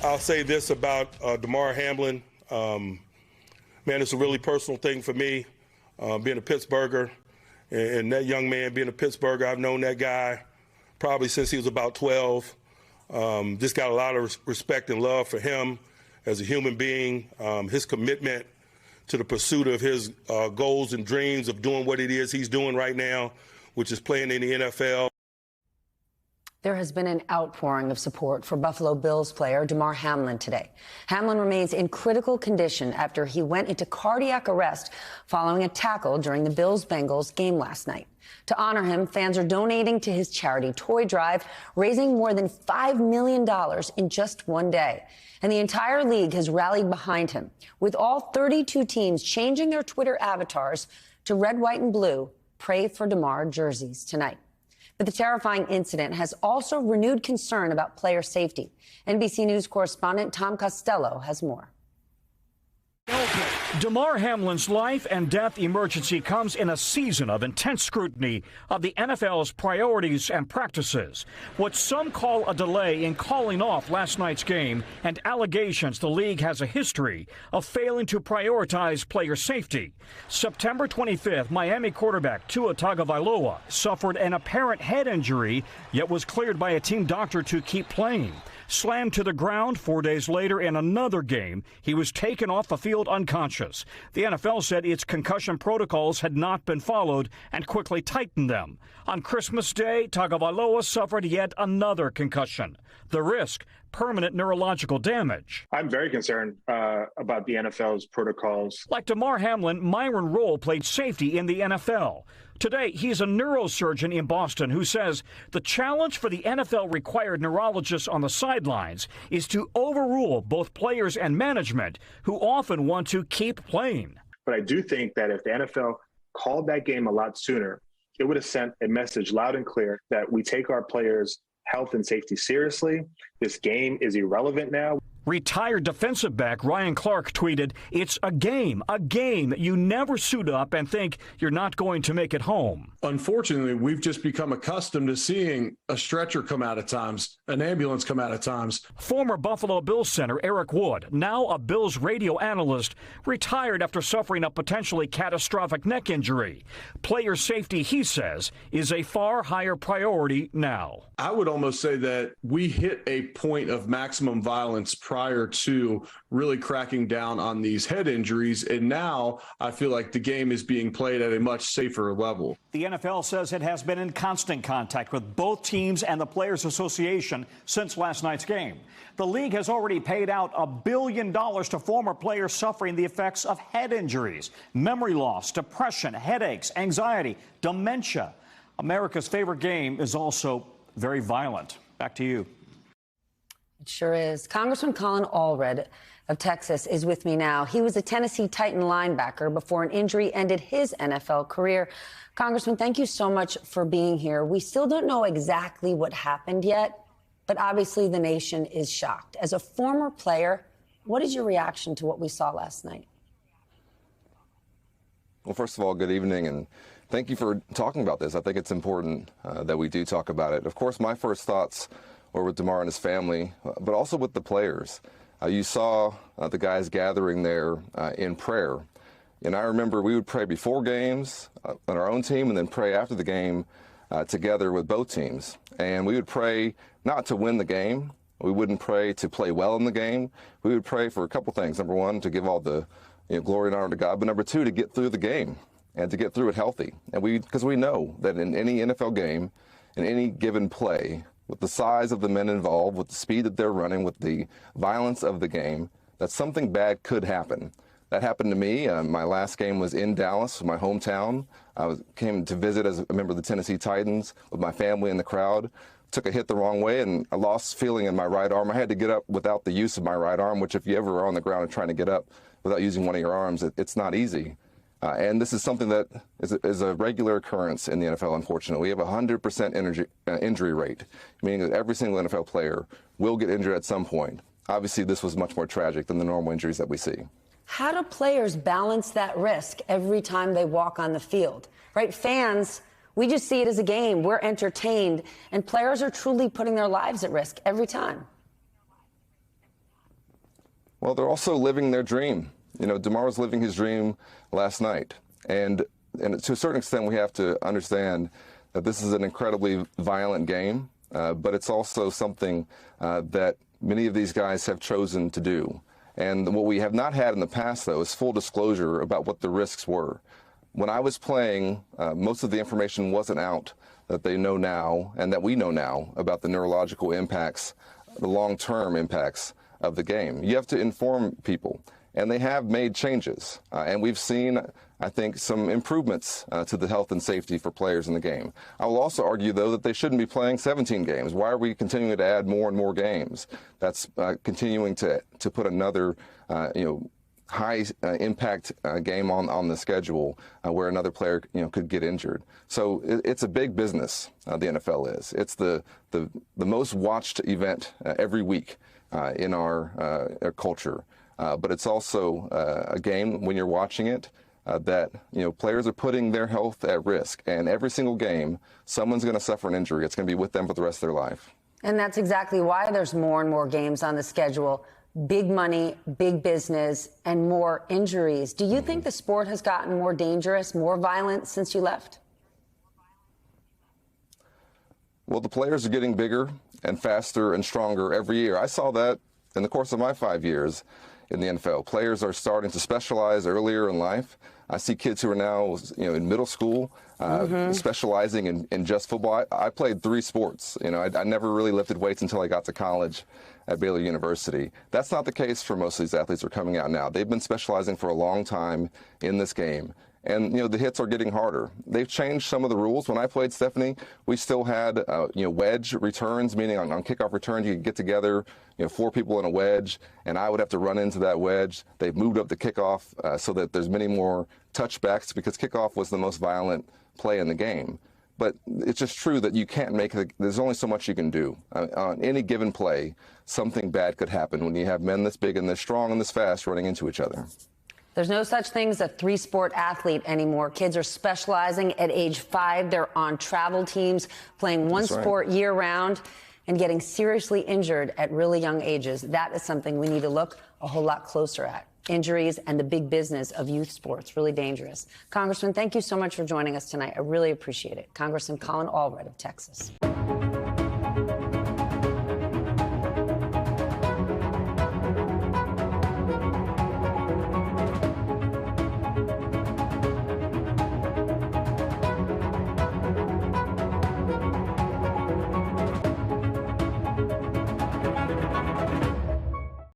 I'll say this about Damar Hamlin. Man, it's a really personal thing for me, being a Pittsburgher, and that young man being a Pittsburgher. I've known that guy probably since he was about 12. Just got a lot of respect and love for him as a human being, his commitment to the pursuit of his goals and dreams of doing what it is he's doing right now, which is playing in the NFL. There has been an outpouring of support for Buffalo Bills player Damar Hamlin today. Hamlin remains in critical condition after he went into cardiac arrest following a tackle during the Bills-Bengals game last night. To honor him, fans are donating to his charity toy drive, raising more than $5 million in just one day. And the entire league has rallied behind him, with all 32 teams changing their Twitter avatars to red, white, and blue Pray for Damar jerseys tonight. But the terrifying incident has also renewed concern about player safety. NBC News correspondent Tom Costello has more. Damar Hamlin's life and death emergency comes in a season of intense scrutiny of the NFL's priorities and practices. What some call a delay in calling off last night's game and allegations the league has a history of failing to prioritize player safety. September 25th, Miami quarterback Tua Tagovailoa suffered an apparent head injury, yet was cleared by a team doctor to keep playing. Slammed to the ground 4 days later in another game, he was taken off the field unconscious. The NFL said its concussion protocols had not been followed and quickly tightened them. On Christmas Day, Tagovailoa suffered yet another concussion. The risk, permanent neurological damage. I'm very concerned about the NFL's protocols. Like Damar Hamlin, Myron Rolle played safety in the NFL. Today, he's a neurosurgeon in Boston who says the challenge for the NFL-required neurologists on the sidelines is to overrule both players and management, who often want to keep playing. But I do think that if the NFL called that game a lot sooner, it would have sent a message loud and clear that we take our players' health and safety seriously. This game is irrelevant now. Retired defensive back Ryan Clark tweeted, "It's a game. You never suit up and think you're not going to make it home." Unfortunately, we've just become accustomed to seeing a stretcher come out at times, an ambulance come out at times. Former Buffalo Bills center Eric Wood, now a Bills radio analyst, retired after suffering a potentially catastrophic neck injury. Player safety, he says, is a far higher priority now. I would almost say that we hit a point of maximum violence prior to really cracking down on these head injuries, and now I feel like the game is being played at a much safer level. The NFL says it has been in constant contact with both teams and the Players Association since last night's game. The league has already paid out $1 billion to former players suffering the effects of head injuries, memory loss, depression, headaches, anxiety, dementia. America's favorite game is also very violent. Back to you. It sure is. Congressman Colin Allred of Texas is with me now. He was a Tennessee Titan linebacker before an injury ended his NFL career. Congressman, thank you so much for being here. We still don't know exactly what happened yet, but obviously the nation is shocked. As a former player, what is your reaction to what we saw last night? Well, first of all, good evening, and thank you for talking about this. I think it's important that we do talk about it. Of course, my first thoughts were with Damar and his family, but also with the players. You saw the guys gathering there in prayer. And I remember we would pray before games on our own team and then pray after the game together with both teams. And we would pray not to win the game. We wouldn't pray to play well in the game. We would pray for a couple things. Number one, to give all the glory and honor to God. But number two, to get through the game and to get through it healthy. And because we know that in any NFL game, in any given play, with the size of the men involved, with the speed that they're running, with the violence of the game, that something bad could happen. That happened to me. My last game was in Dallas, my hometown. Came to visit as a member of the Tennessee Titans with my family in the crowd. Took a hit the wrong way, and I lost feeling in my right arm. I had to get up without the use of my right arm, which if you ever are on the ground and trying to get up without using one of your arms, it's not easy. And this is something that is a regular occurrence in the NFL, unfortunately. We have a 100% injury rate, meaning that every single NFL player will get injured at some point. Obviously, this was much more tragic than the normal injuries that we see. How do players balance that risk every time they walk on the field? Right? Fans, we just see it as a game. We're entertained, and players are truly putting their lives at risk every time. Well, they're also living their dream. DeMar was living his dream last night. And to a certain extent, we have to understand that this is an incredibly violent game, but it's also something that many of these guys have chosen to do. And what we have not had in the past, though, is full disclosure about what the risks were. When I was playing, most of the information wasn't out that they know now and that we know now about the neurological impacts, the long-term impacts of the game. You have to inform people, and they have made changes. And we've seen, I think, some improvements to the health and safety for players in the game. I will also argue, though, that they shouldn't be playing 17 games. Why are we continuing to add more and more games? That's continuing to put another, high impact game on the schedule where another player could get injured. So it's a big business. The NFL is. It's the most watched event every week in our culture. But it's also a game when you're watching it that players are putting their health at risk, and every single game someone's going to suffer an injury. It's going to be with them for the rest of their life. And that's exactly why there's more and more games on the schedule. Big money, big business, and more injuries. Do you think the sport has gotten more dangerous, more violent since you left? Well, the players are getting bigger and faster and stronger every year. I saw that in the course of my 5 years in the NFL. Players are starting to specialize earlier in life. I see kids who are now, in middle school, specializing in just football. I played 3 sports. I never really lifted weights until I got to college at Baylor University. That's not the case for most of these athletes who are coming out now. They've been specializing for a long time in this game. And, the hits are getting harder. They've changed some of the rules. When I played, Stephanie, we still had, wedge returns, meaning on kickoff returns, you could get together, 4 people in a wedge, and I would have to run into that wedge. They've moved up the kickoff so that there's many more touchbacks because kickoff was the most violent play in the game. But it's just true that you can't there's only so much you can do. On any given play, something bad could happen when you have men this big and this strong and this fast running into each other. There's no such thing as a 3-sport athlete anymore. Kids are specializing at age 5. They're on travel teams, playing one sport year-round and getting seriously injured at really young ages. That is something we need to look a whole lot closer at. Injuries and the big business of youth sports, really dangerous. Congressman, thank you so much for joining us tonight. I really appreciate it. Congressman Colin Allred of Texas.